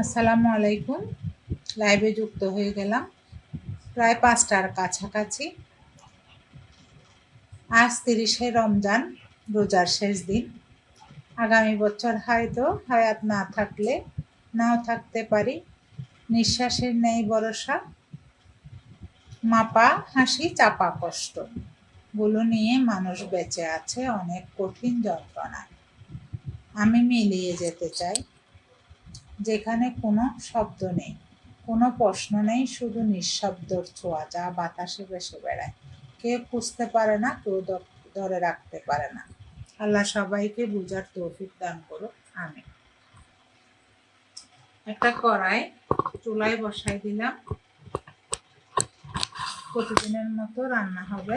আসসালামু আলাইকুম। লাইভে যুক্ত হয়ে গেলাম প্রায় 5টার কাছাকাছি। আজ 30শে রমজান, রোজার শেষ দিন। আগামী বছর হয়তো হায়াত না থাকলে নাও থাকতে পারি। নিঃশ্বাসের নেই ভরসা, মাপা হাসি চাপা কষ্ট গুলো নিয়ে মানুষ বেঁচে আছে অনেক কঠিন যন্ত্রণায়। আমি মিলিয়ে যেতে চাই যেখানে কোনো শব্দ নেই, কোনো প্রশ্ন নেই, শুধু নিঃশব্দর ছোঁয়া যা বাতাসে ভেসে বেড়ায়। কেউ খুঁজতে পারে না, কেউ ধরে রাখতে পারে না। আল্লাহ সবাইকে বুঝার তৌফিক দান করুক, আমি একটা কড়াই চুলায় বসাই দিলাম। প্রতিদিনের মতো রান্না হবে।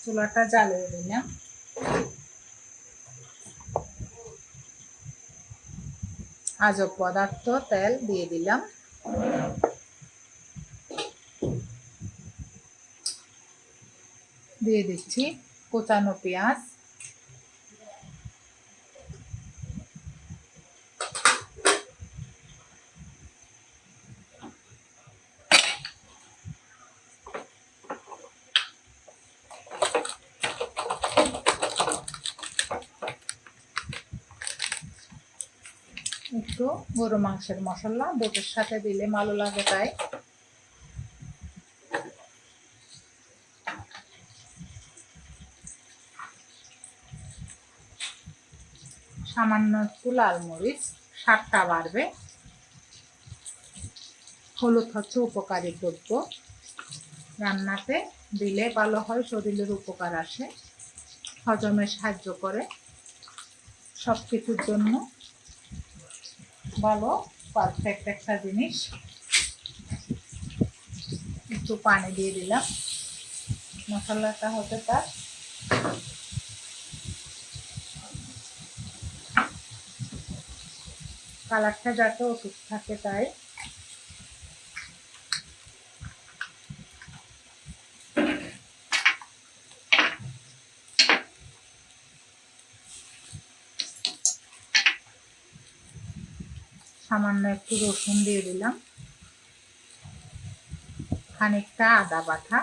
চুলাটা জ্বালিয়ে দিলাম। আজব পদার্থ তেল দিয়ে দিলাম। দিয়ে দিচ্ছি কোচানো পেঁয়াজ, একটু গরু মাংসের মশলা, বুটের সাথে দিলে ভালো লাগে তাই। সামান্য একটু লাল মরিচ, স্বাদটা বাড়বে। হলুদ হচ্ছে উপকারী দ্রব্য, রান্নাতে দিলে ভালো হয়, শরীরের উপকার আসে, হজমে সাহায্য করে, সব কিছুর জন্য ভালো, পারফেক্ট একটা জিনিস। একটু পানি দিয়ে দিলাম মশলাটা হতে তার। কালারটা যাতে ওষুধ থাকে তাই। সামান্য একটু রসুন দিয়ে দিলাম, খানিকটা আদা বাটা,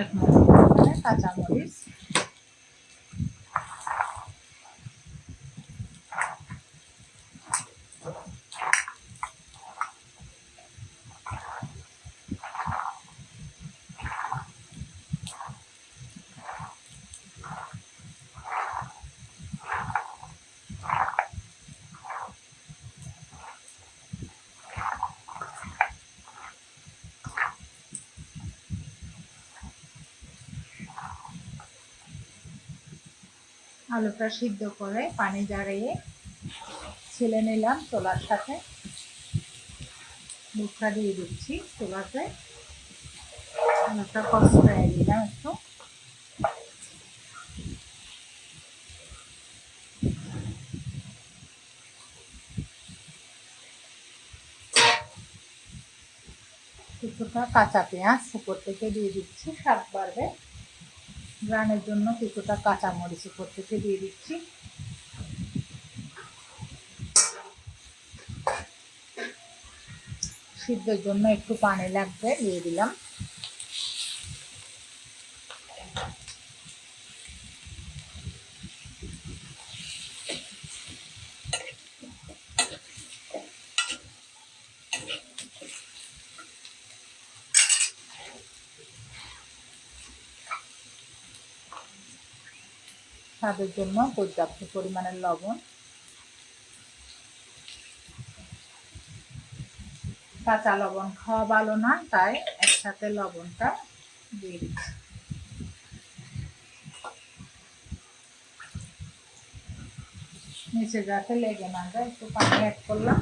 এক মতো কাঁচামরিচ, আলুটা সিদ্ধ করে পানি ঝরিয়ে ছেলে নিলাম চুলার সাথে। দুধটা দিয়ে দিচ্ছি চুলাতে, আলুটা কষায় দিলাম একটু। কিছুটা কাঁচা পেঁয়াজ উপর থেকে দিয়ে দিচ্ছি, স্বাদ বাড়বে। রান্নার জন্য কিছুটা কাঁচা মরিচ উপর থেকে দিয়ে দিচ্ছি। সিদ্ধের জন্য একটু পানি লাগবে, দিয়ে দিলাম। স্বাদের জন্য পর্যাপ্ত পরিমাণের লবণ, কাঁচা লবণ খাওয়া ভালো না তাই একসাথে লবণটা দিয়ে দিচ্ছি। নিচে যাতে লেগে না যায় একটু পানি অ্যাড করলাম।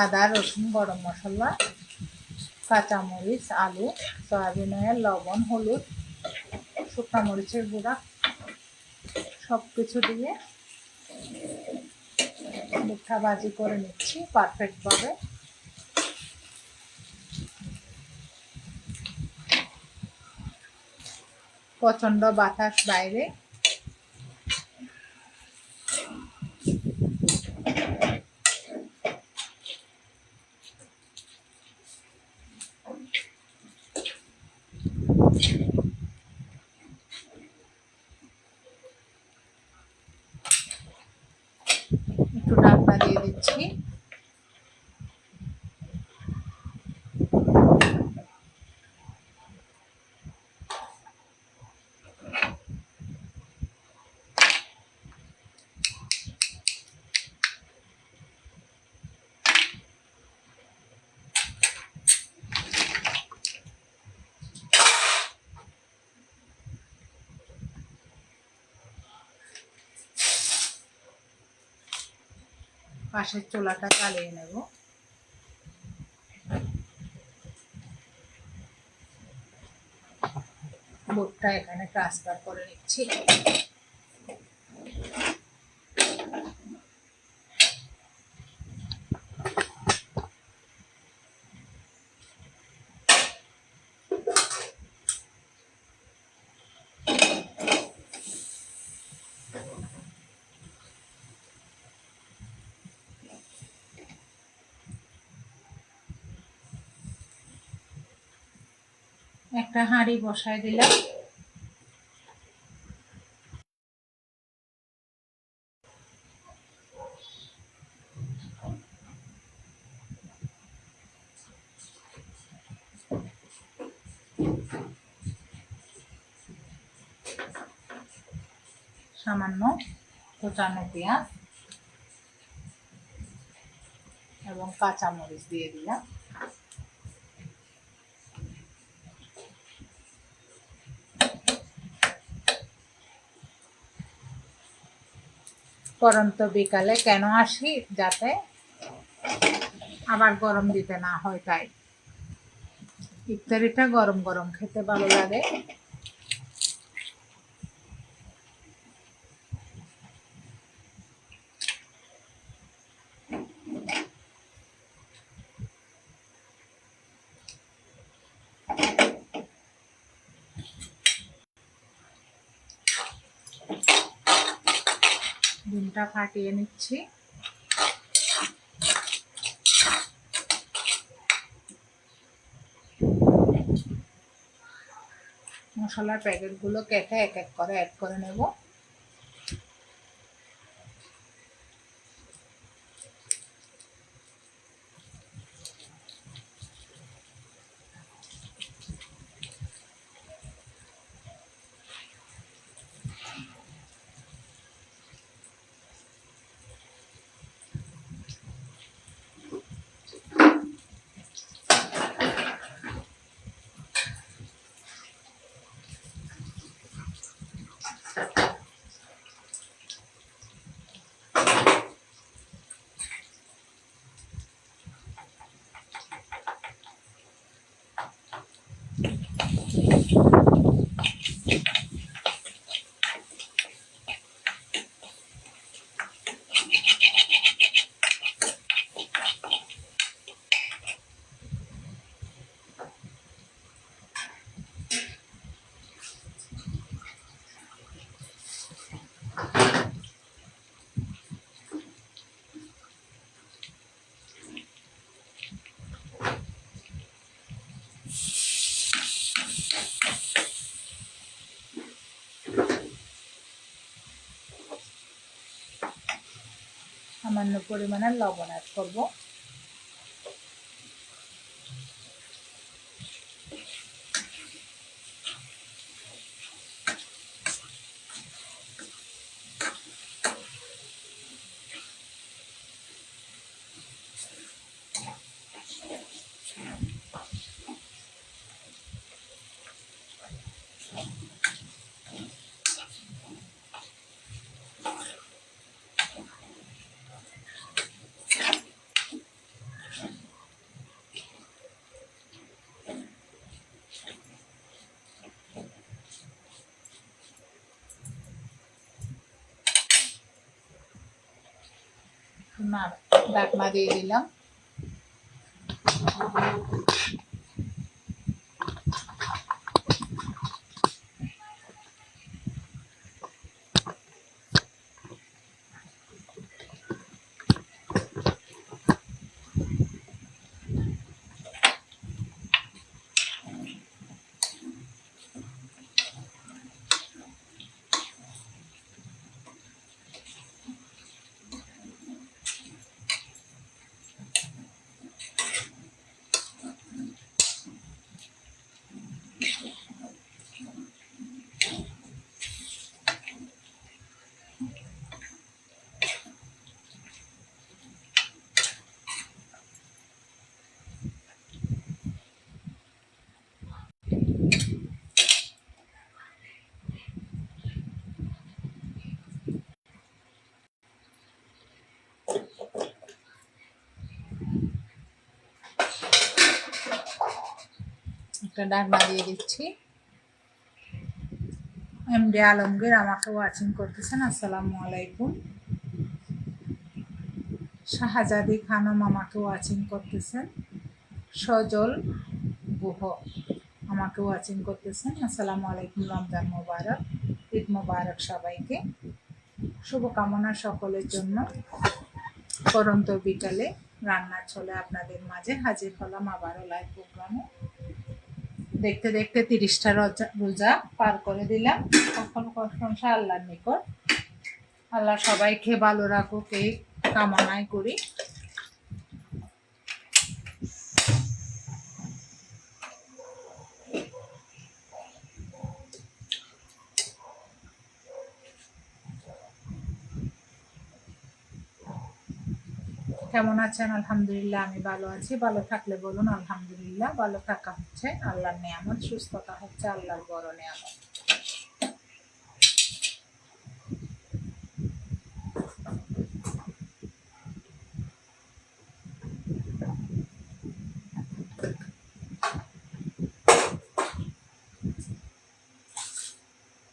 আদা, রসুন, গরম মশলা, কাঁচামরিচ, আলু, সয়াবিন অয়েল, লবণ, হলুদ, শুকনো মরিচের গুঁড়া সব কিছু দিয়ে মুঠা ভাজি করে নিচ্ছি পারফেক্টভাবে। প্রচণ্ড বাতাস বাইরে। একটু ঢাকনা দিয়ে দিচ্ছি। পাশের চুলাটা জ্বালিয়ে নেব। বুটটা এখানে ট্রান্সফার করে নিচ্ছি। একটা হাঁড়ি বসায় দিলাম। সামান্য কোচানো পেঁয়াজ এবং কাঁচামরিচ দিয়ে দিলাম। পরন্ত বিকালে কেন আসি, যাতে আবার গরম দিতে না হয়, তাই ইফতারিটা গরম গরম খেতে ভালো লাগে। ডিমটা ফাটিয়ে নিচ্ছি। মশলার প্যাকেটগুলো কেটে এক এক করে অ্যাড করে নেব। সামান্য পরিমাণে লবণ অ্যাড করব। ঢাকনা দিয়ে দিলাম। একটা ঢাকনা দিয়ে দিচ্ছি। এমডি আলমগীর আমাকে ওয়াচিং করতেছেন, আসসালামু আলাইকুম। শাহজাদি খানম আমাকে ওয়াচিং করতেছেন। সজল গুহ আমাকে ওয়াচিং করতেছেন, আসসালামু আলাইকুম। রমজান মোবারক, ঈদ মোবারক সবাইকে। শুভকামনা সকলের জন্য। পরন্ত বিকালে রান্নার ছলে আপনাদের মাঝে হাজির হলাম আবারও লাইভ প্রোগ্রামে। দেখতে দেখতে 30টা রোজা পার করে দিলাম। এখন প্রশংসা আল্লাহর নিকট। আল্লাহ সবাইকে ভালো রাখুক এই কামনাই করি। কেমন আছেন? আলহামদুলিল্লাহ আমি ভালো আছি। ভালো থাকলে বলুন আলহামদুলিল্লাহ। ভালো থাকা হচ্ছে আল্লাহর নিয়ামত, সুস্থতা হচ্ছে আল্লাহর বড় নিয়ামত।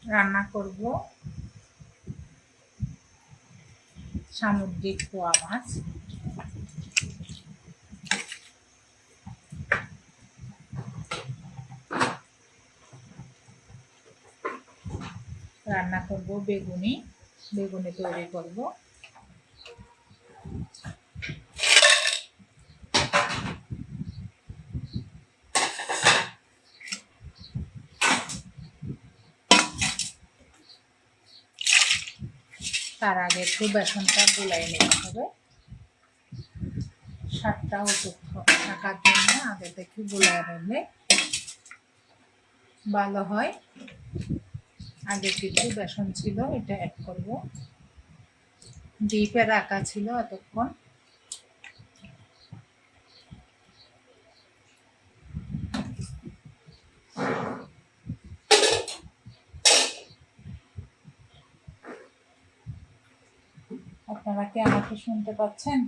রান্না করব সামুদ্রিক পোয়া মাছ। রান্না করব বেগুনি তৈরি করব। তার আগে একটু বেসনটা গুলাই নিতে হবে। স্বাদটা উপযুক্ত থাকার জন্য আগে থেকে গুলাই নিলে ভালো হয়। আগে কিছু বেসন ছিল, এটা অ্যাড করব। ডিপে রাখা ছিল এতক্ষণ। আপনারা কি আমাকে শুনতে পাচ্ছেন?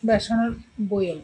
বেসনের বয়ল।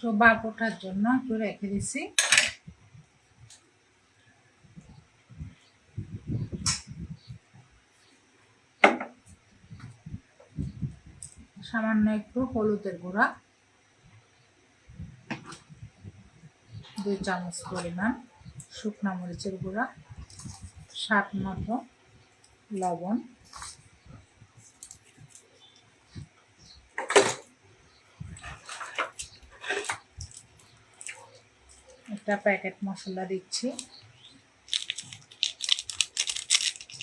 একটু বাপ ওঠার জন্য একটু রেখে দিছি। সামান্য একটু হলুদের গুঁড়া, 2 চামচ পরিমাণ শুকনা মরিচের গুঁড়া, স্বাদ মতো লবণ, একটা প্যাকেট মশলা দিচ্ছি।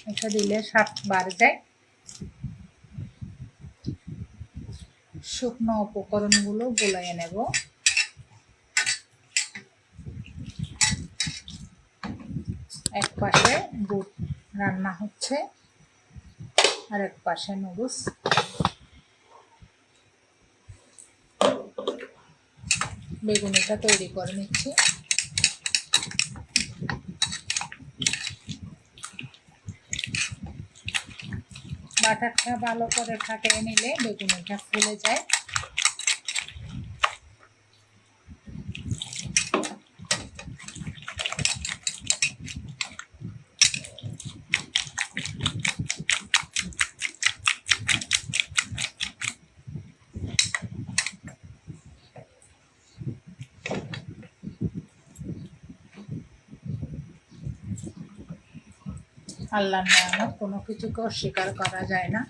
এটা দিলে স্বাদ বাড়ে যায়। শুকনো উপকরণগুলো গুলিয়ে নেব। এক পাশে বুট রান্না হচ্ছে, আর এক পাশে নুডলস। বেগুনিটা তৈরি করে নিচ্ছি। বাটারটা ভালো করে ফাটিয়ে নিলে বেগুনিটা ফুলে যায়। আল্লাহর নিয়ামত, কোনো কিছুকে অস্বীকার করা যায় না।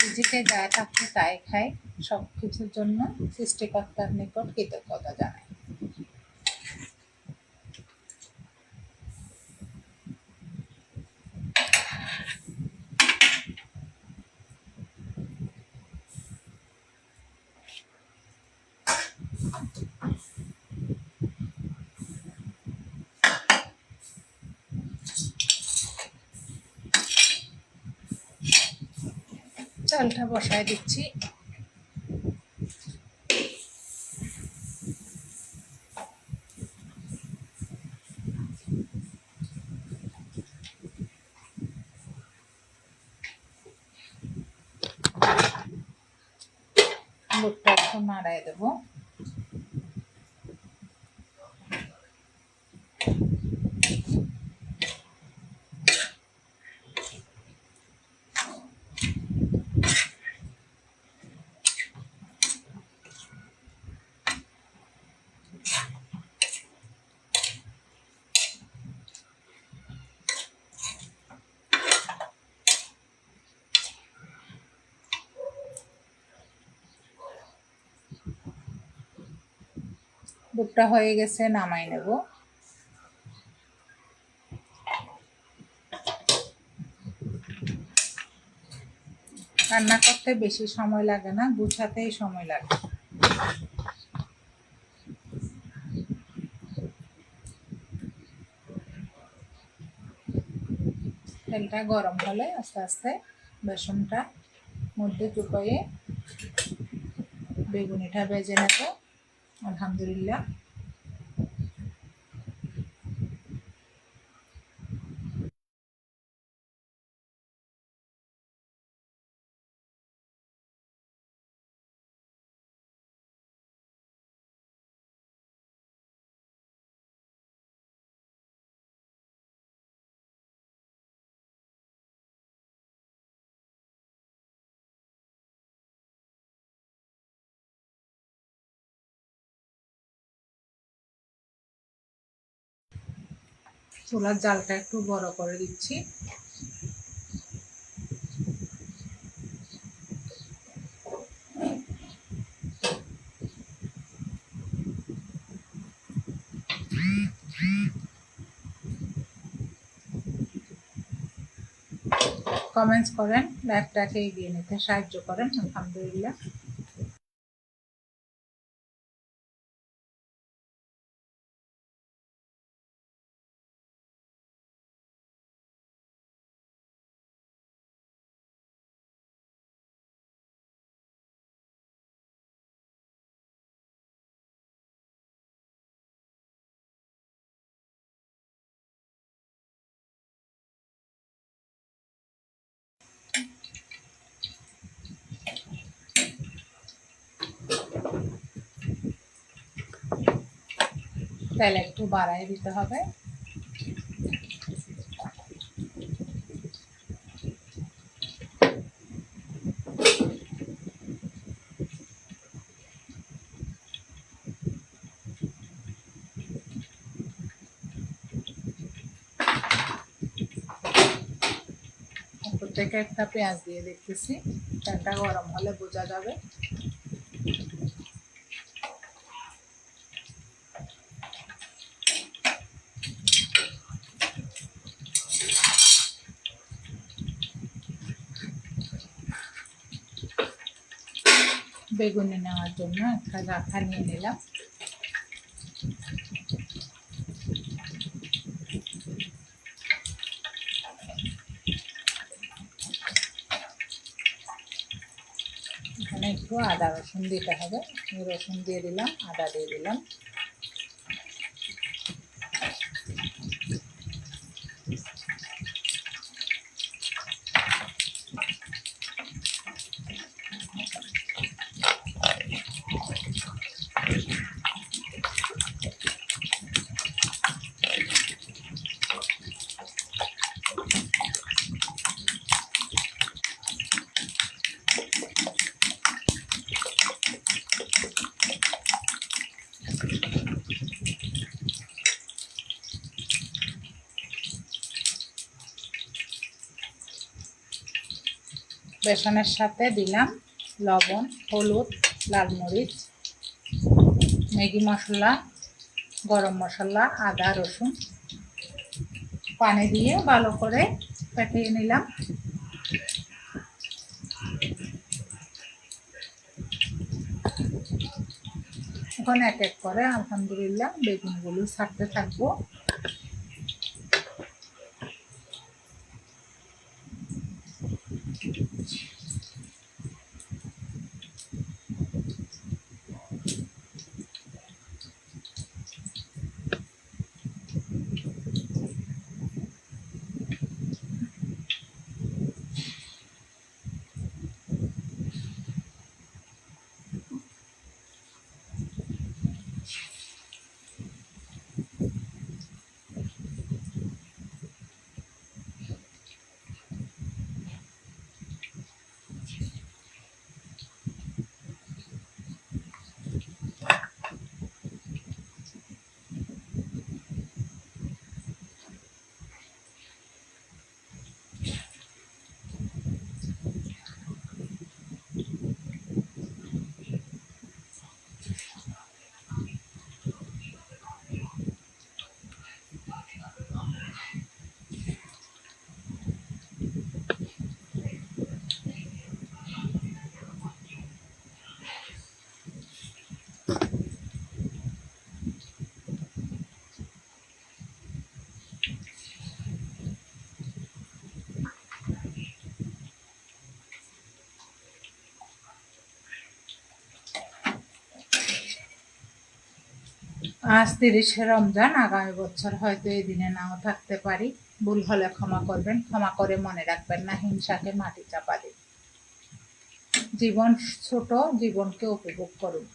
নিজেকে যা থাকতে তাই খাই, সব কিছুর জন্য সৃষ্টিকর্তার নিকট কৃতজ্ঞতা জানাই। চালটা বসায় দিচ্ছি। বুটটা একটু নাড়াই দেবো। বুটটা হয়ে গেছে, নামাই নেব। রান্না করতে বেশি সময় লাগে না, গুছাতেই সময় লাগে। তেলটা গরম হলে আস্তে আস্তে বেসনটা মধ্যে চুপিয়ে বেগুনিটা ভেজে নেব। আলহামদুলিল্লাহ, চুলার জালটা একটু বড় করে দিচ্ছি। কমেন্টস করেন, লাইভটাকে এগিয়ে নিতে সাহায্য করেন। আলহামদুলিল্লাহ। তেল একটু বাড়াই দিতে হবে। উপর থেকে একটা পেঁয়াজ দিয়ে দেখতেছি, তেলটা গরম হলে বোঝা যাবে। বেগুনি নেওয়ার জন্য একটা রাখা নিয়ে নিলাম। এখানে একটু আদা রসুন দিতে হবে, রসুন দিয়ে দিলাম, আদা দিয়ে দিলাম। বেসনের সাথে দিলাম লবণ, হলুদ, লাল মরিচ, ম্যাগি মশলা, গরম মশলা, আদা রসুন, পানি দিয়ে ভালো করে ফেটিয়ে নিলাম। এখন এক এক করে আলহামদুলিল্লাহ বেগুনগুলো ছাড়তে থাকবো। আজ 30শে রমজান, আগামী বছর হয়তো এই দিনে নাও থাকতে পারি। ভুল হলে ক্ষমা করবেন, ক্ষমা করে মনে রাখবেন না হিংসাকে মাটি চাপা দিন। জীবন ছোট, জীবনকে উপভোগ করুন।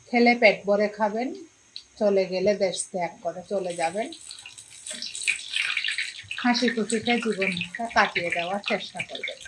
খেলে পেট ভরে খাবেন, চলে গেলে দেশ ত্যাগ করে চলে যাবেন। হাসি খুশিতে জীবনটা কাটিয়ে দেওয়ার চেষ্টা করবেন।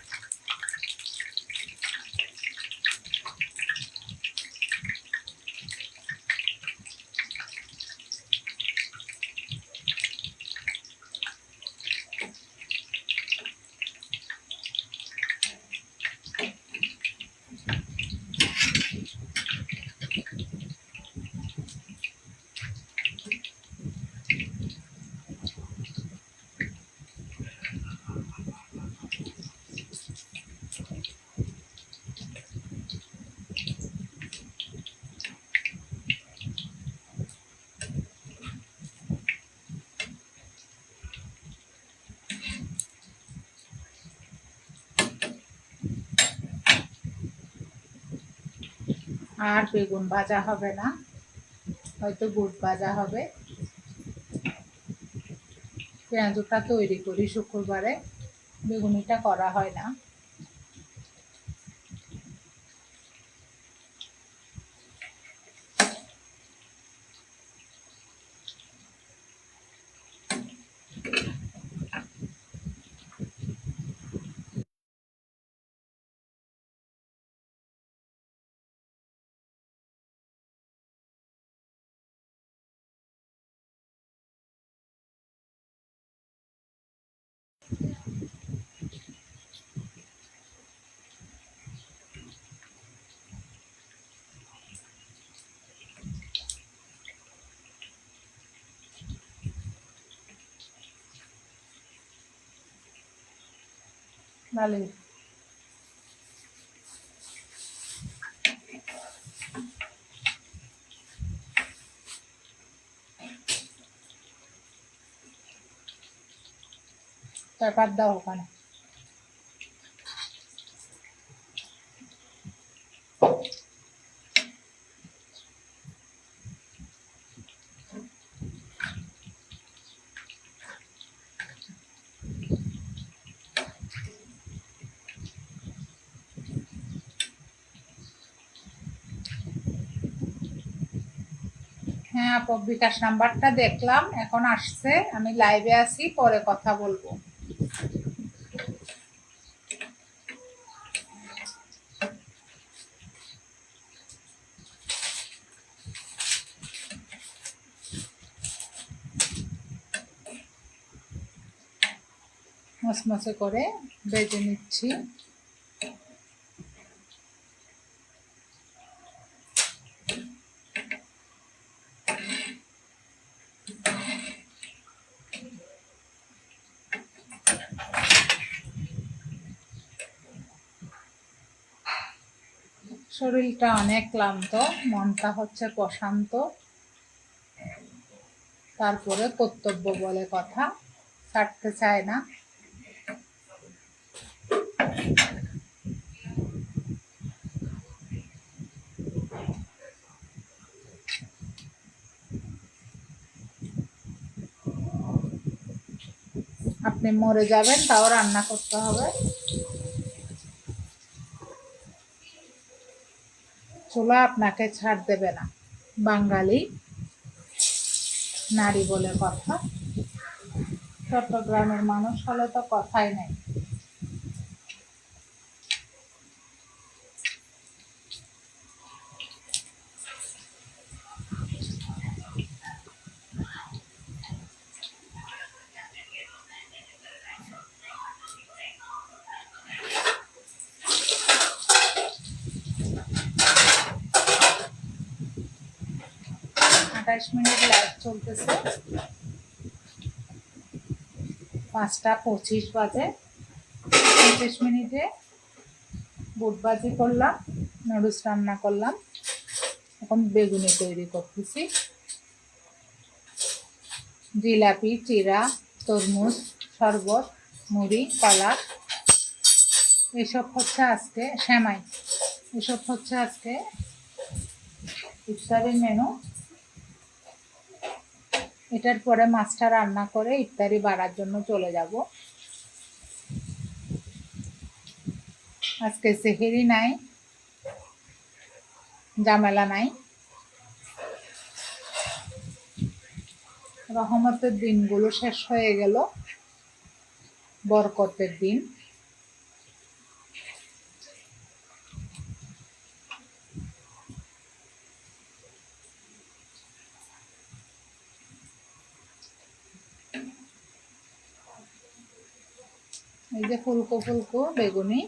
আর বেগুন ভাজা হবে না, হয়তো বুট ভাজা হবে। পেঁয়াজটা তৈরি করি শুক্রবারে, বেগুনিটা করা হয় না। ডালি পেপার দাও ওখানে। হ্যাঁ আপু, বিকাশ নাম্বারটা দেখলাম, এখন আসছে, আমি লাইভে আছি, পরে কথা বলবো। মচমচে করে বেজে নিচ্ছি। শরীরটা অনেক ক্লান্ত, মনটা হচ্ছে প্রশান্ত, তারপরে কর্তব্য বলে কথা, ছাড়তে চায় না। আপনি মরে যাবেন তাও রান্না করতে হবে। চুলা আপনাকে ছাড় দেবে না, বাঙালি নারী বলে কথা। চট্টগ্রামের মানুষ হলে তো কথাই নেই। মিনিট লাইভ চলতেছে, 5:25 বাজে। 25 মিনিটে বুট ভাজি করলাম, নুডলস রান্না করলাম, এখন বেগুনি তৈরি করতেছি। জিলাপি, চিরা, তরমুজ, শরবত, মুড়ি, কলা, এসব হচ্ছে আজকে সেমাই, এসব হচ্ছে আজকে ইফতারের মেনু। এটার পরে মাছটা রান্না করে ইফতারি বাড়ার জন্য চলে যাব। আজকে সেহেরি নাই, ঝামেলা নাই। রহমতের দিনগুলো শেষ হয়ে গেল, বরকতের দিন। এই যে ফুলকো ফুলকো বেগুনি।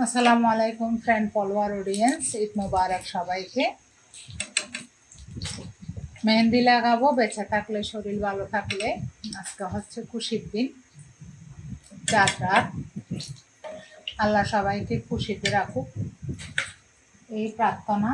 আসসালামু আলাইকুম ফ্রেন্ড, ফলোয়ার, অডিয়েন্স, ঈদ মোবারক সবাইকে। মেহেন্দি লাগাবো বেঁচে থাকলে, শরীর ভালো থাকলে। আজকে হচ্ছে খুশির দিন, রাত। আল্লাহ সবাইকে খুশিতে রাখুক, এই প্রার্থনা।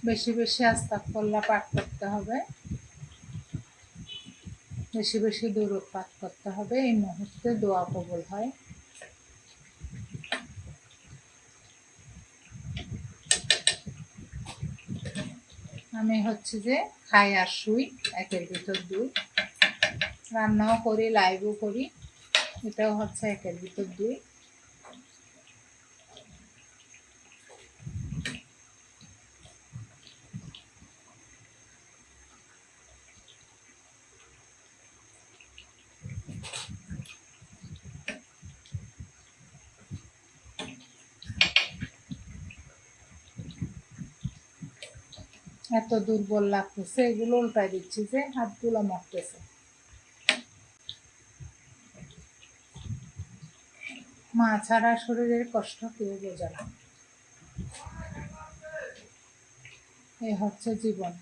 বেশি বেশি আস্তাগফিরুল্লাহ পাঠ করতে হবে, বেশি বেশি দুরূদ পাঠ করতে হবে। এই মুহূর্তে দোয়া কবুল হয়। আমি হচ্ছে যে খাই আর শুই, একের ভিতর দুই। রান্নাও করি, লাইভও করি, এটাও হচ্ছে একের ভিতর দুই। এত দুর্বল লাগতেছে, এগুলো উল্টাই দিচ্ছি যে হাতগুলো মরতেছে। মা ছাড়া শরীরের কষ্ট কেউ বোঝে না, এই হচ্ছে জীবন।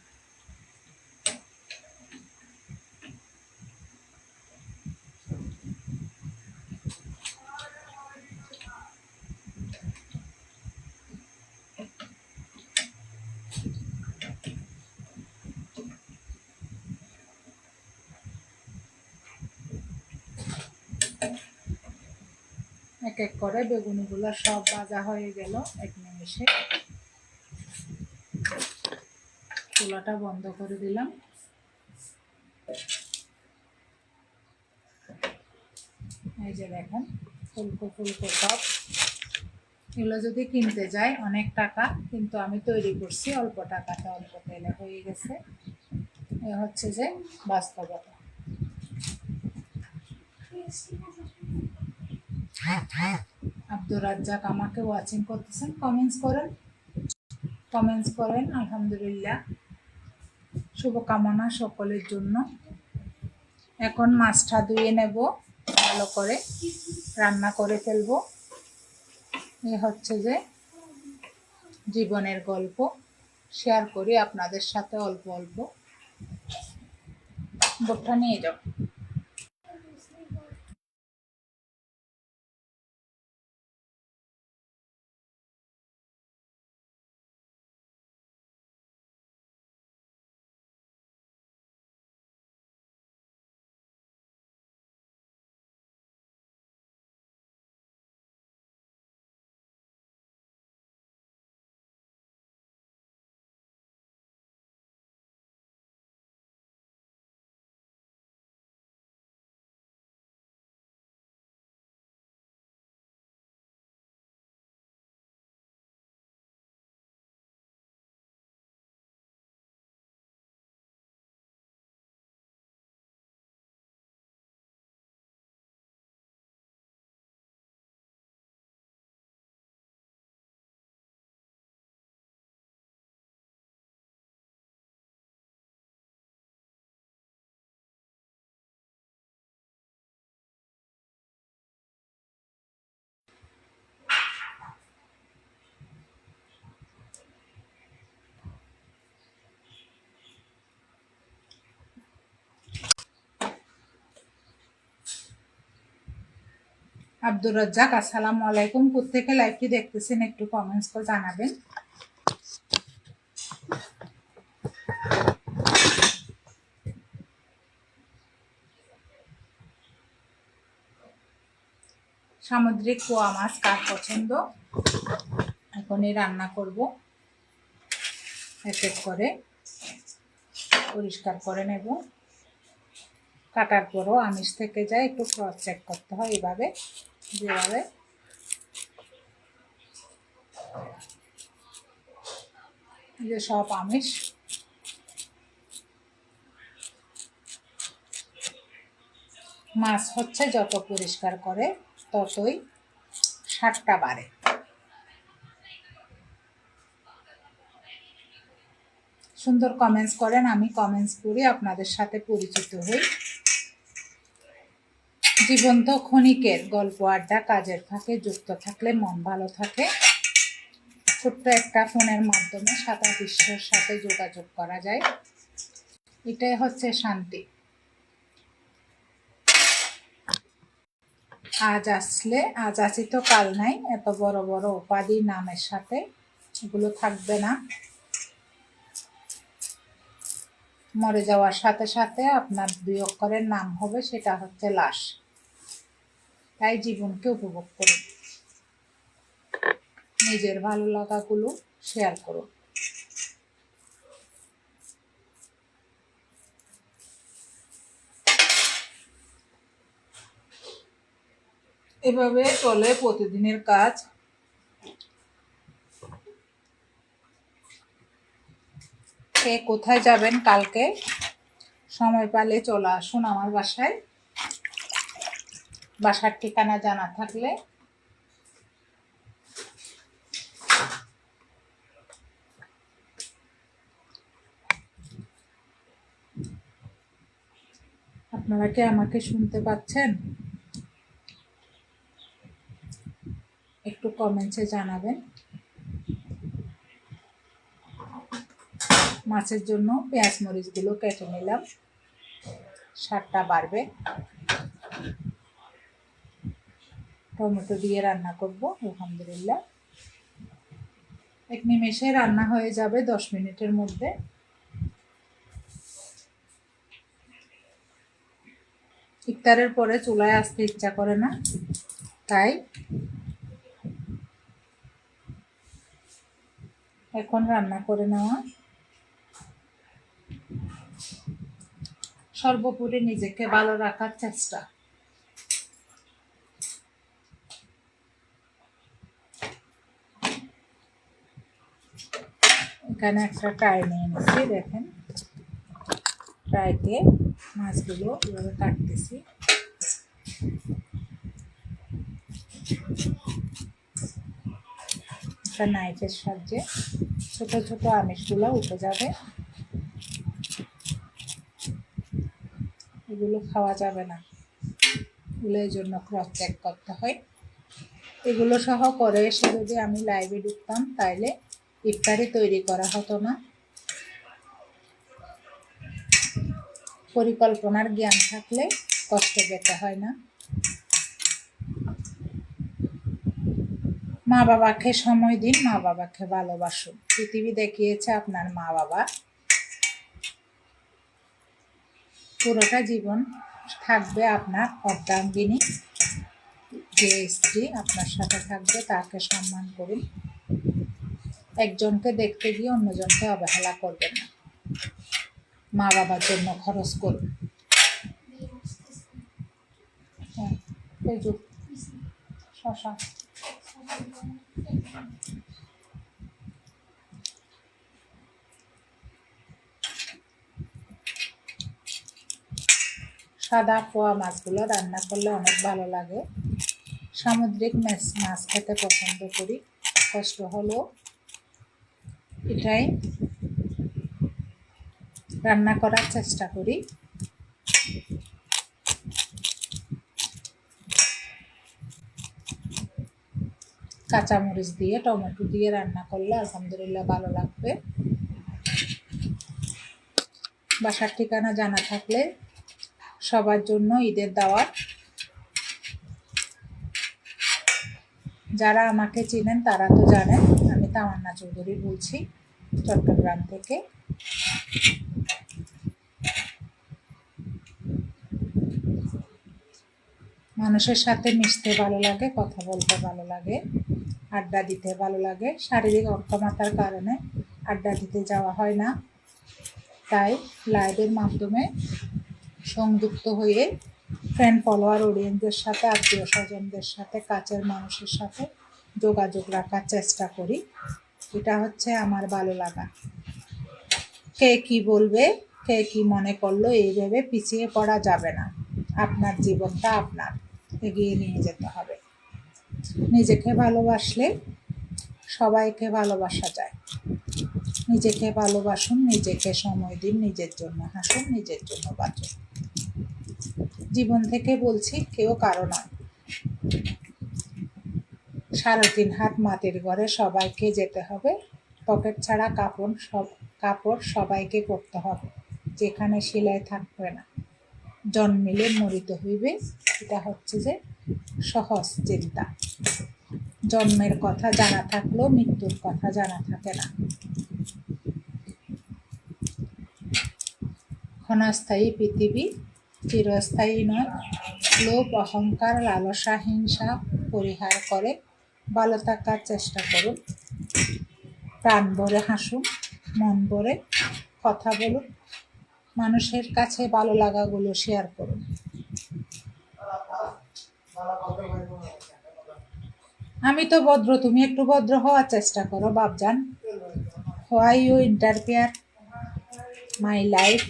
এক এক করে বেগুনিগুলো সব ভাজা হয়ে গেল এক নিমিষে। চুলাটা বন্ধ করে দিলাম। এই যে দেখেন ফুলকো ফুলকো সব। এগুলো যদি কিনতে যাই অনেক টাকা, কিন্তু আমি তৈরি করছি অল্প টাকাতে অল্প তেলে হয়ে গেছে। এ হচ্ছে যে বাস্তবতা। আব্দুর রাজ্জাক আমাকে ওয়াচিং করতেছেন, কমেন্টস করেন। আলহামদুলিল্লাহ, শুভকামনা সকলের জন্য। এখন মাছটা ধুয়ে নেব, ভালো করে রান্না করে ফেলবো। এ হচ্ছে যে জীবনের গল্প, শেয়ার করি আপনাদের সাথে অল্প অল্প। বোটটা নিয়ে যাও। আব্দুর রাজ্জাক, আসসালামু আলাইকুম। কোত্থেকে লাইভটি দেখতেছেন একটু কমেন্টস করে জানাবেন। সামুদ্রিক পোয়া মাছ কার পছন্দ? এখনই রান্না করব। এক এক করে পরিষ্কার করে নেব। কাটার পরও আমিষ থেকে যায়, একটু ক্রস চেক করতে হয় এইভাবে, যেভাবে যে সব আমিষ। মাছ হচ্ছে যত পরিষ্কার করে ততই স্বাদটা বাড়ে। সুন্দর কমেন্টস করেন, আমি কমেন্টস করি, আপনাদের সাথে পরিচিত হই। জীবন্ত ক্ষণিকের গল্প আড্ডা কাজের ফাঁকে যুক্ত থাকলে মন ভালো থাকে। ছোট্ট একটা ফোনের মাধ্যমে সারা বিশ্বের সাথে যোগাযোগ করা যায়, এটাই হচ্ছে শান্তি। আজ আছি তো কাল নাই, এত বড় বড় উপাধি নামের সাথে এগুলো থাকবে না। মরে যাওয়ার সাথে সাথে আপনার 2 অক্ষরের নাম হবে, সেটা হচ্ছে লাশ। তাই জীবনকে উপভোগ করুন, নিজের ভালো লাগাগুলো শেয়ার করুন। এভাবে চলে প্রতিদিনের কাজ। কে কোথায় যাবেন কালকে, সময় পেলে চলে আসুন আমার বাসায়। বাসার ঠিকানা জানা থাকলে আপনারা কি আমাকে শুনতে পাচ্ছেন? একটু কমেন্টসে জানাবেন। মাছের জন্য পেঁয়াজ মরিচগুলো কেটে নিলাম, স্বাদটা বাড়বে। টমেটো দিয়ে রান্না করব আলহামদুলিল্লাহ। এক নিমেষে রান্না হয়ে যাবে, 10 মিনিটের মধ্যে। ইফতারের পরে চুলায় আসতে ইচ্ছা করে না, তাই এখন রান্না করে নেওয়া। সর্বোপরি নিজেকে ভালো রাখার চেষ্টা। এখানে একটা ট্রাই নিয়ে নিচ্ছি, দেখেন ট্রাইতে মাছগুলো এভাবে কাটতেছি। একটা নাইফের সাহায্যে ছোট ছোট আমিষগুলো উঠে যাবে। এগুলো খাওয়া যাবে না, এগুলো এই জন্য ক্রস চেক করতে হয়। এগুলো সহ করে এসে যদি আমি লাইভে ঢুকতাম তাইলে ইফতারি তৈরি করা হতো না। পরিকল্পনার জ্ঞান থাকলে কষ্ট পেতে হয় না। মা বাবাকে সময় দিন, মা বাবাকে ভালোবাসুন। পৃথিবী দেখিয়েছে আপনার মা বাবা, পুরোটা জীবন থাকবে আপনার অর্ধাঙ্গিনী। যে স্ত্রী আপনার সাথে থাকবে তাকে সম্মান করুন। একজনকে দেখতে গিয়ে অন্যজনকে অবহেলা করবেন না। মা বাবার জন্য খরচ করুন। শশা সাদা পোয়া মাছগুলো রান্না করলে অনেক ভালো লাগে। সামুদ্রিক মাছ খেতে পছন্দ করি, কষ্ট হলো এটাই রান্না করার চেষ্টা করি। কাঁচামরিচ দিয়ে টমেটো দিয়ে রান্না করলে আলহামদুলিল্লাহ ভালো লাগবে। বাসার ঠিকানা জানা থাকলে সবার জন্য ঈদের দাওয়াত। যারা আমাকে চিনেন তারা তো জানেন আমি তামান্না চৌধুরী বলছি চট্টগ্রাম থেকে। মানুষের সাথে মিশতে ভালো লাগে, কথা বলতে ভালো লাগে, আড্ডা দিতে ভালো লাগে। শারীরিক অক্ষমতার কারণে আড্ডা দিতে যাওয়া হয় না, তাই লাইভের মাধ্যমে সংযুক্ত হয়ে ফ্রেন্ড ফলোয়ার অডিয়েন্সদের সাথে, আত্মীয় স্বজনদের সাথে, কাছের মানুষের সাথে যোগাযোগ রাখার চেষ্টা করি। এটা হচ্ছে আমার ভালো লাগা। কে কি বলবে, কে কি মনে করলো, এইভাবে পিছিয়ে পড়া যাবে না। আপনার জীবনটা আপনার, এগিয়ে নিয়ে যেতে হবে। নিজেকে ভালোবাসলে সবাইকে ভালোবাসা যায়। নিজেকে ভালোবাসুন, নিজেকে সময় দিন, নিজের জন্য হাসুন, নিজের জন্য বাঁচুন। জীবন থেকে বলছি, কেউ কারো নয়। 3.5 হাত মাটির ঘরে সবাইকে যেতে হবে। পকেট ছাড়া কাপড় সবাইকে পরতে হবে, যেখানে সেলাই থাকবে না। জন্মিলে মরিতে হইবে, এটা হচ্ছে যে সহজ চিন্তা। জন্মের কথা জানা থাকলেও মৃত্যুর কথা জানা থাকে না। ক্ষণস্থায়ী পৃথিবী, চিরস্থায়ী নয়। লোভ, অহংকার, লালসা, হিংসা পরিহার করে ভালো থাকার চেষ্টা করুন। প্রাণ ভরে হাসুন, মন ভরে কথা বলুন, মানুষের কাছে ভালো লাগাগুলো শেয়ার করুন। আমি তো ভদ্র, তুমি একটু ভদ্র হওয়ার চেষ্টা করো বাপজান। Why you interfere my life.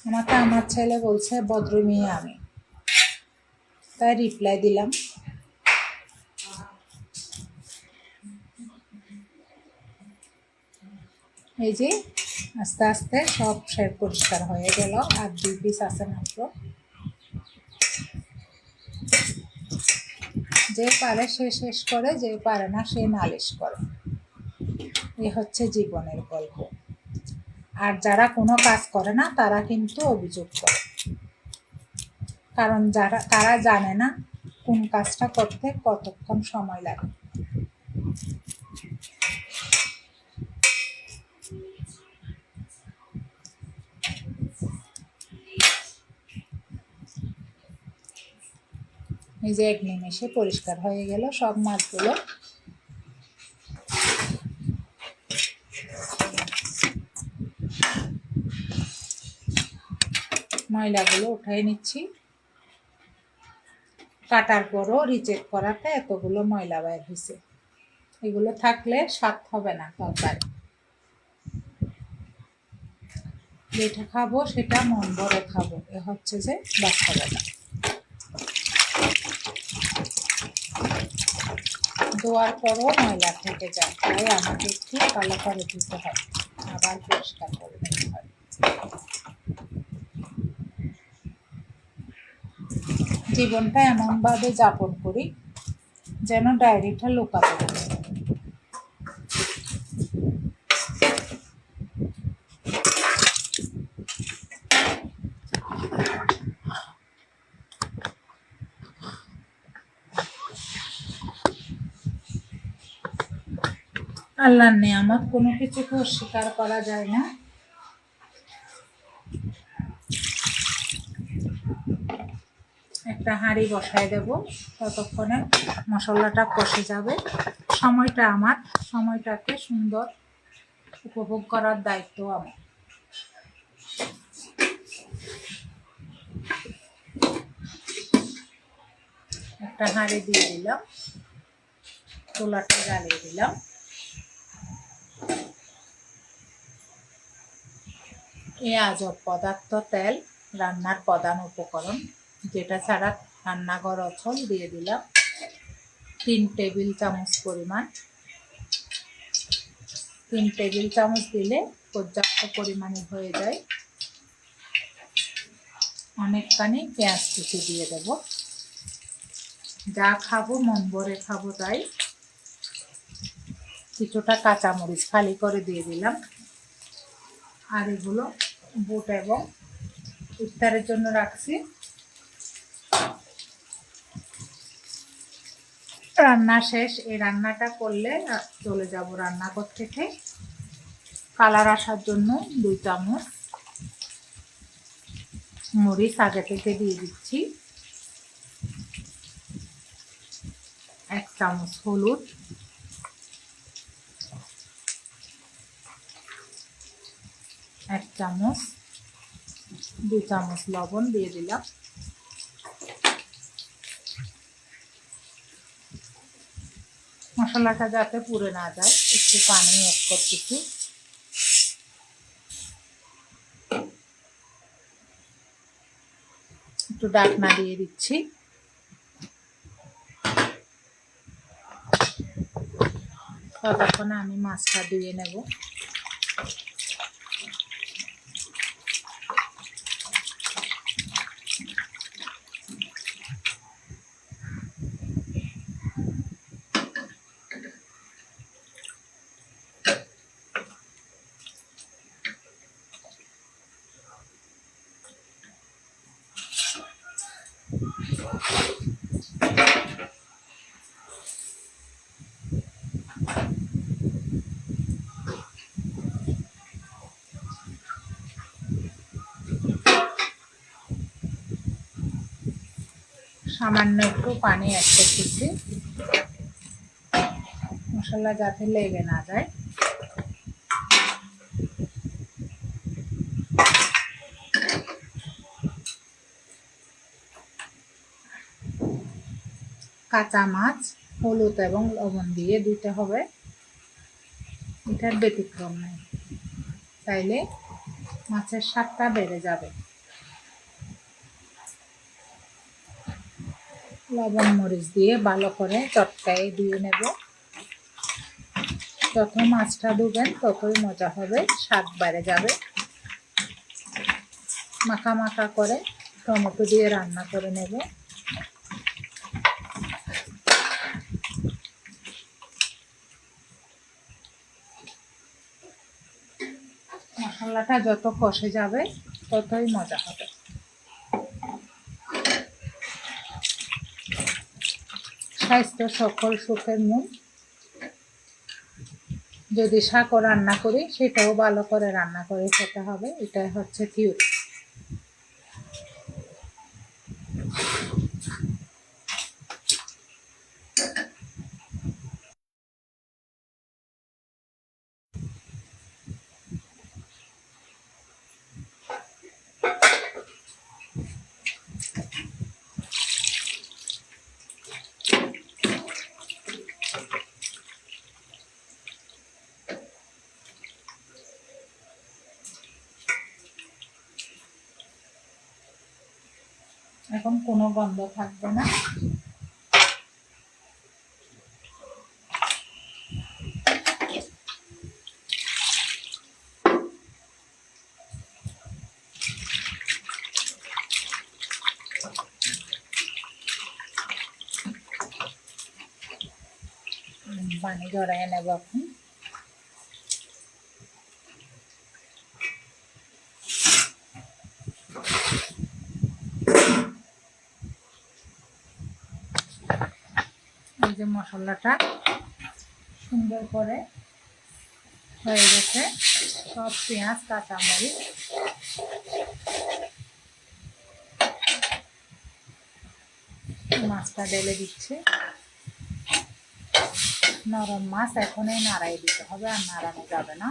আমাকে আমার ছেলে বলছে ভদ্র মেয়ে আমি, তাই রিপ্লাই দিলাম। এই যে আস্তে আস্তে সব পরিষ্কার হয়ে গেল, আর 2 পিস আছে মাত্র। যে পারে সে শেষ করে, যে পারে না সে নালিশ করে। এ হচ্ছে জীবনের গল্প। আর যারা কোনো কাজ করে না তারা কিন্তু অভিযোগ করে, কারণ তারা জানে না কোন কাজটা করতে কতক্ষণ সময় লাগে। এই যে 1 নিমেষে পরিষ্কার হয়ে গেল সব মাছগুলো। ময়লাগুলো উঠাই নিচ্ছি। কাটার পরও রিচেক করাতে এতগুলো ময়লা বের হয়েছে। এগুলো থাকলে স্বাদ হবে না তরকারি। যেটা খাবো সেটা মন ভরে খাবো, এ হচ্ছে যে বাস্তবতা। ধোয়ার পরও ময়লা থেকে যায়, তাই আমাকে একটু ভালো করে ধুতে হয়, আবার পরিষ্কার করে দিতে হয়। জীবনটা এমনভাবে যাপন করি যেন ডায়েরিটা লুকাতে হবে। আল্লাহর নেয়ামত কোনো কিছুকে অস্বীকার করা যায় না। একটা হাঁড়ি বসায় দেব, ততক্ষণে মশলাটা কষে যাবে। সময়টা আমার, সময়টাকে সুন্দর উপভোগ করার দায়িত্ব আমার। একটা হাঁড়ি দিয়ে দিলাম, চুলাটা জ্বালিয়ে দিলাম। এই আজব পদার্থ তেল রান্নার প্রধান উপকরণ, যেটা ছাড়া রান্নাঘর অচল। দিয়ে দিলাম 3 টেবিল চামচ পরিমাণ। 3 টেবিল চামচ দিলে পর্যাপ্ত পরিমাণে হয়ে যায়। অনেকখানি পেঁয়াজ কুচি দিয়ে দেব। যা খাবো মন ভরে খাবো, তাই কিছুটা কাঁচামরিচ খালি করে দিয়ে দিলাম। আর এগুলো বুট এবং ইফতারের জন্য রাখছি। রান্না শেষ। এই রান্নাটা করলে চলে যাব রান্নাঘর থেকে। কালার আসার জন্য 2 চামচ মরিচ আগে থেকে দিয়ে দিচ্ছি, 1 চামচ হলুদ, 1 চামচ, 2 চামচ লবণ দিয়ে দিলাম। মশলাটা যাতে পুড়ে না যায় একটু পানি অ্যাড করতেছি। একটু ঢাকনা দিয়ে দিচ্ছি। ততক্ষণে আমি মাছটা ধুয়ে নেব। সামান্য একটু পানি অ্যাড করতেছি, মশলা যাতে লেগে না যায়। কাঁচা মাছ হলুদ এবং লবণ দিয়ে দিতে হবে, এটার ব্যতিক্রম নেই, তাইলে মাছের স্বাদটা বেড়ে যাবে। লবণ মরিচ দিয়ে ভালো করে চটকায় দিয়ে নেব। যত মাছটা ধুবেন ততই মজা হবে, স্বাদ বেড়ে যাবে। মাখা মাখা করে টমেটো দিয়ে রান্না করে নেব। মশলাটা যত কষে যাবে ততই মজা হবে। স্বাস্থ্য সকল সুখের মূল। যদি শাকও রান্না করি সেটাও ভালো করে রান্না করে খেতে হবে, এটাই হচ্ছে থিওরি। এখন কোনো গন্ধ থাকবে না। পানি ঝরাই নেব এখন। এই যে মশলাটা সুন্দর করে হয়ে গেছে, সব পেঁয়াজ কাঁচামরিচ মাছটা ঢেলে দিচ্ছি। নরম মাছ এখনই নাড়াই দিতে হবে, আর নাড়ানো যাবে না।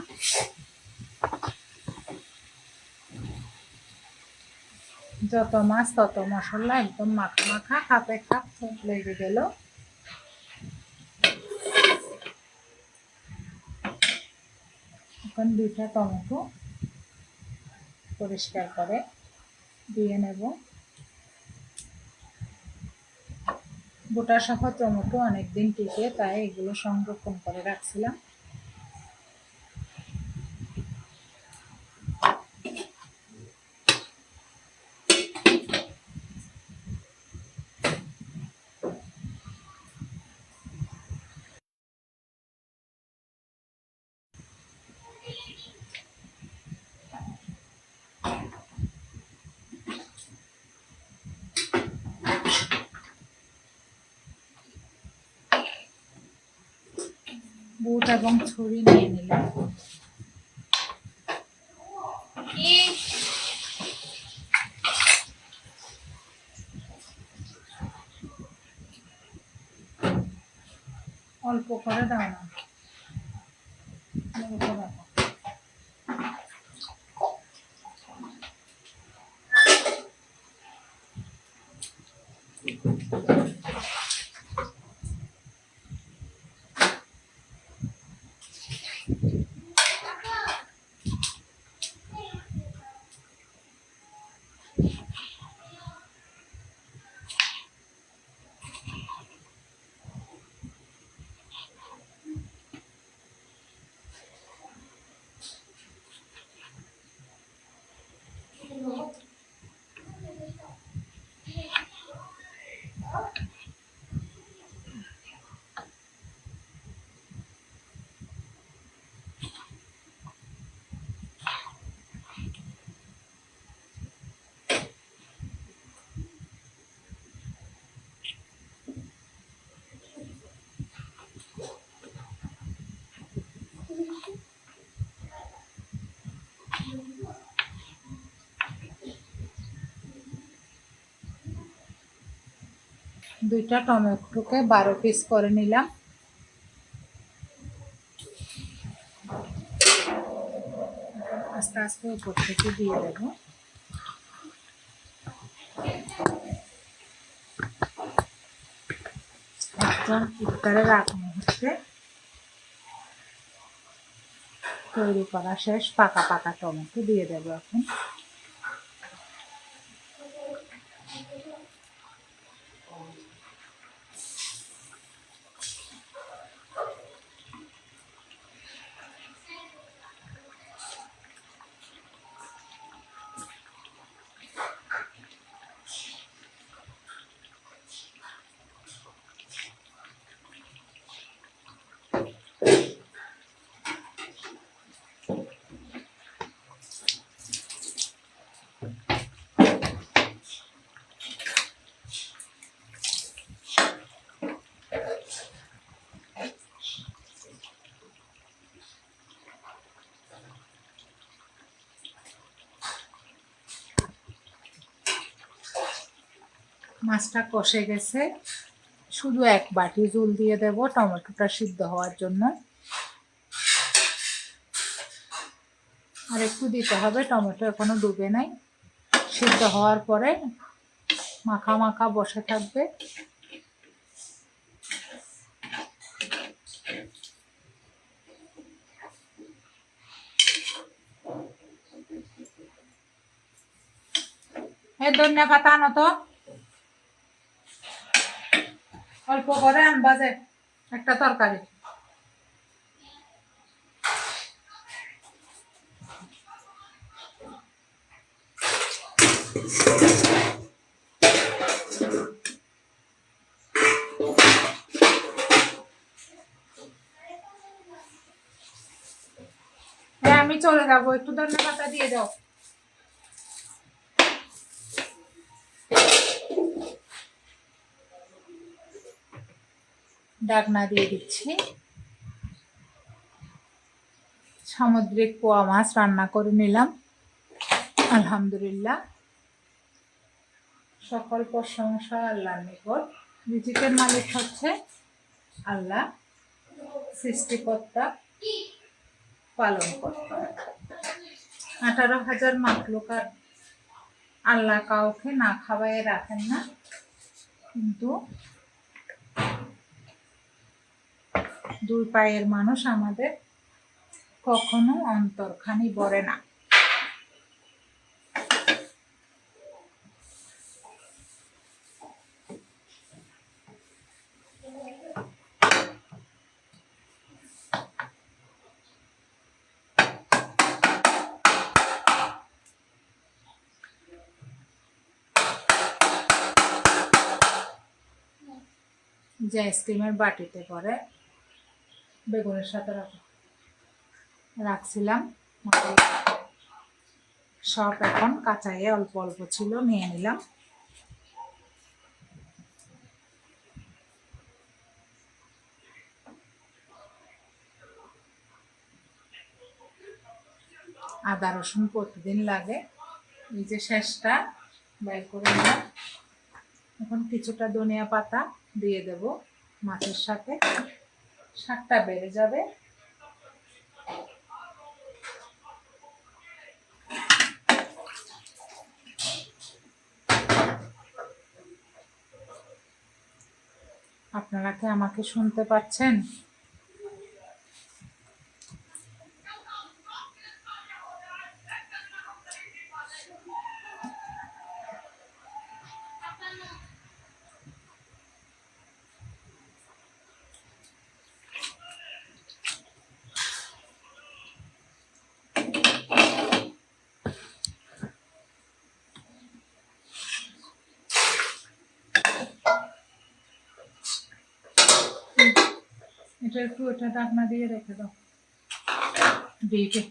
যত মাছ তত মশলা, একদম মাখা মাখা, হাতে কাপ লেগে গেল। এখন 2টা টমেটো পরিষ্কার করে দিয়ে নেব। বোটা সহ টমেটো অনেকদিন টিকে, তাই এগুলো সংরক্ষণ করে রাখছিলাম। বুট এবং ছুরি নিয়ে নিলাম। অল্প করে দাও না, অল্প দাও। 2টা টমেটোকে 12 পিস করে নিলাম। আস্তে আস্তে উপর থেকে দিয়ে দেব। একদম ইফতারের আগ মুহূর্তে তৈরি করা শেষ পাকা পাকা টমেটো দিয়ে দেব এখন। মাছটা কষে গেছে, শুধু 1 বাটি জল দিয়ে দেব টমেটোটা সিদ্ধ হওয়ার জন্য। আর একটু দিতে হবে, টমেটো এখনো ডুবে নাই। সিদ্ধ হওয়ার পরে মাখা মাখা বসে থাকবে। ধনিয়া পাতা আনো তো, অল্প করে আনবা যে একটা তরকারি। হ্যাঁ আমি চলে যাবো, একটু ধনিয়া পাতা দিয়ে দাও। ঢাকনা দিয়ে দিচ্ছি। সামুদ্রিক পোয়া মাছ রান্না করে নিলাম, আলহামদুলিল্লাহ। সকল প্রশংসা আল্লাহর নিকট। রিজিকের মালিক হচ্ছে আল্লাহ, সৃষ্টিকর্তা, পালনকর্তা। 18,000 মাখলুকাত আল্লাহ কাউকে না খাওয়ায় রাখেন না, কিন্তু 2 পায়ের মানুষ আমাদের কখনো অন্তরখানি ভরে না। যে আইসক্রিমের বাটিতে করে বেগুনের সাথে রাখছিলাম, সব এখন কাঁচাইয়ে অল্প অল্প ছিল, নিয়ে নিলাম। আদা রসুন প্রতিদিন লাগে। এই যে শেষটা বের করে নিলাম। এখন কিছুটা ধনিয়া পাতা দিয়ে দেব মাছের সাথে, স্বাদটা বেড়ে যাবে। আপনারা কি আমাকে শুনতে পাচ্ছেন? এটা একটু ওটা ঢাকনা দিয়ে রেখে দাও ডিপে।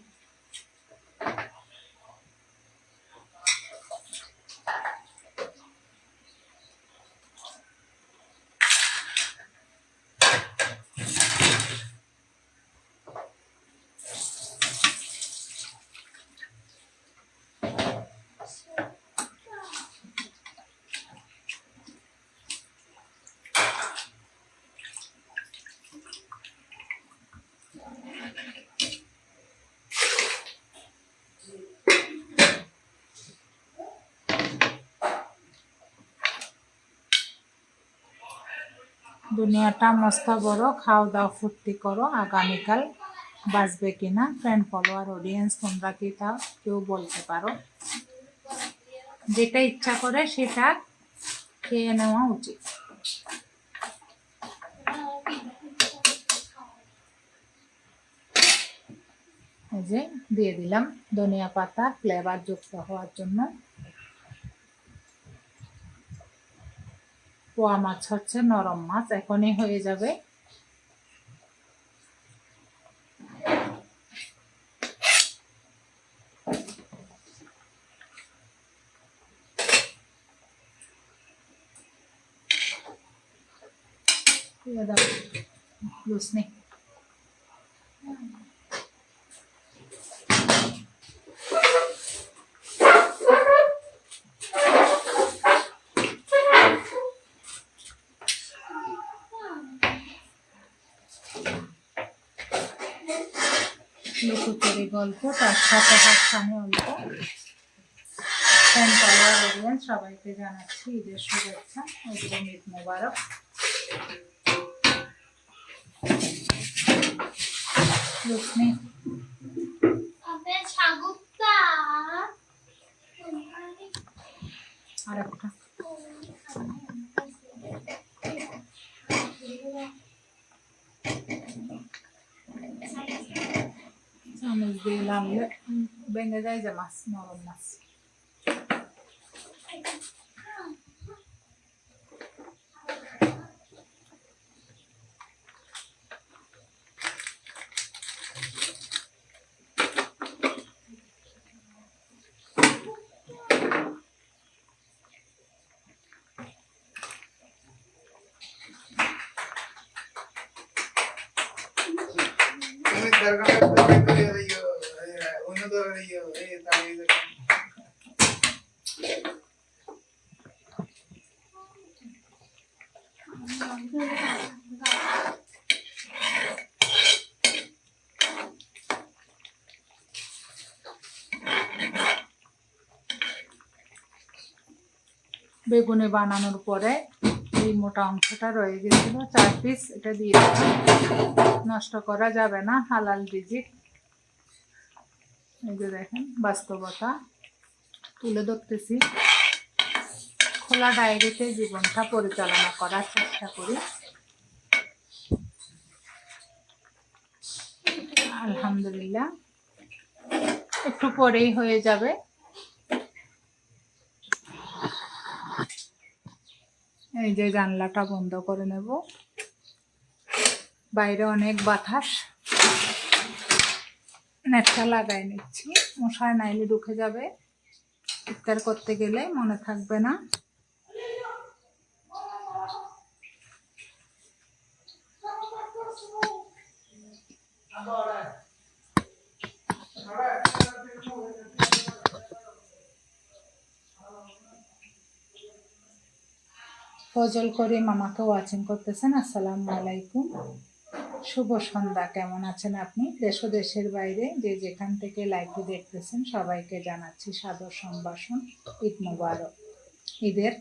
দুনিয়াটা মস্ত বড়, খাও দাও ফুর্তি করো, আগামীকাল বাঁচবে কিনা ফ্রেন্ড ফলোয়ার অডিয়েন্স তোমরা কি তা কেউ বলতে পারো? যেটা ইচ্ছা করে সেটা খেয়ে নেওয়া উচিত। এই যে দিয়ে দিলাম ধনিয়া পাতা ফ্লেভার যুক্ত হওয়ার জন্য। পোয়া মাছ হচ্ছে নরম মাছ, এখনই হয়ে যাবে। লুসনি লুকোচুরি গল্প, তার সাথে হাতছানি অল্প। ফ্রেন্ড ফলোয়ার অডিয়েন্স সবাইকে জানাচ্ছি ঈদের শুভেচ্ছা, অগ্রিম ঈদ মোবারক। লুসনি আরেকটা চামচ দিয়ে নামলে ভেঙে যায় যে মাছ, নরম মাছ। বেগুনি বানানোর পরে এই মোটা অংশটা রয়ে গেছিল 4 পিস, এটা দিয়ে নষ্ট করা যাবে না, হালাল রিজিক। এই যে দেখেন বাস্তবতা তুলে ধরতেছি, খোলা ডায়েরিতে জীবনটা পরিচালনা করার চেষ্টা করি। আলহামদুলিল্লাহ একটু পরেই হয়ে যাবে। এই যে জানলাটা বন্ধ করে নেব, বাইরে অনেক বাতাস, নেটটা লাগাই নিচ্ছি, মশার নাইলে ঢুকে যাবে, ইফতার করতে গেলে মনে থাকবে না। ফজল করিম আমাকে ওয়াচিং করতেছেন, আসসালামু আলাইকুম, শুভ সন্ধ্যা। কেমন আছেন আপনি? দেশ ও দেশের বাইরে যে যেখান থেকে লাইভটি দেখতেছেন সবাইকে জানাচ্ছি সাদর সম্ভাষণ, ঈদ মোবারক। ঈদের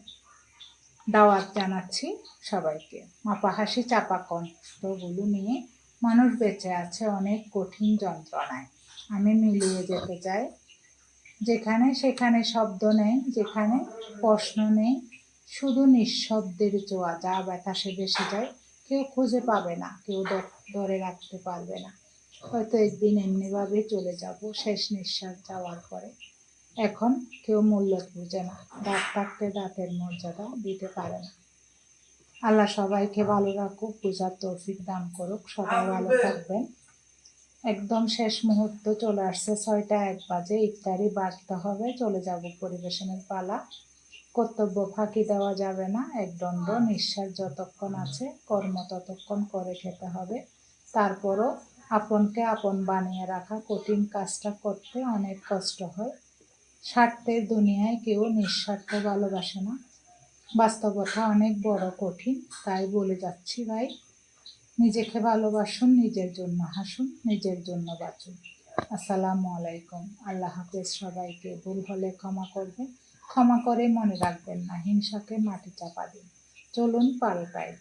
দাওয়াত জানাচ্ছি সবাইকে। মাপা হাসি চাপা কষ্টগুলো নিয়ে মানুষ বেঁচে আছে অনেক কঠিন যন্ত্রণায়। আমি মিলিয়ে যেতে চাই যেখানে সেখানে শব্দ নেই, যেখানে প্রশ্ন নেই, শুধু নিঃশব্দের জোয়া। যা ব্যথা সে ভেসে যায়, কেউ খুঁজে পাবে না, কেউ ধরে রাখতে পারবে না। হয়তো একদিন এমনিভাবে চলে যাব, শেষ নিঃশ্বাস যাওয়ার পরে। এখন কেউ মূল্য বুঝে না, দাঁত থাকতে দাঁতের মর্যাদা দিতে পারে না। আল্লাহ সবাইকে ভালো রাখুক, বুঝার তৌফিক দান করুক। সবাই ভালো থাকবেন। একদম শেষ মুহূর্ত চলে আসছে, 6টা 1 বাজে, ইফতারি বাড়তে হবে, চলে যাব পরিবেশনের পালা। কর্তব্য ফাঁকি দেওয়া যাবে না, একদণ্ড নিঃশ্বাস যতক্ষণ আছে কর্ম ততক্ষণ করে খেতে হবে। তারপরও আপনকে আপন বানিয়ে রাখা কঠিন কাজটা করতে অনেক কষ্ট হয়। স্বার্থের দুনিয়ায় কেউ নিঃস্বার্থ ভালোবাসে না। বাস্তবতা অনেক বড় কঠিন, তাই বলে যাচ্ছি ভাই, নিজেকে ভালোবাসুন, নিজের জন্য হাসুন, নিজের জন্য বাঁচুন। আসসালামু আলাইকুম, আল্লাহ হাফেজ সবাইকে। ভুল হলে ক্ষমা করবেন, ক্ষমা করে মনে রাখবেন না, হিংসাকে মাটি চাপা দিন। চলুন পাল্টাই,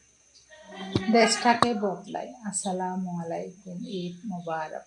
দেশটাকে বদলাই। আসসালামু আলাইকুম, ঈদ মোবারক।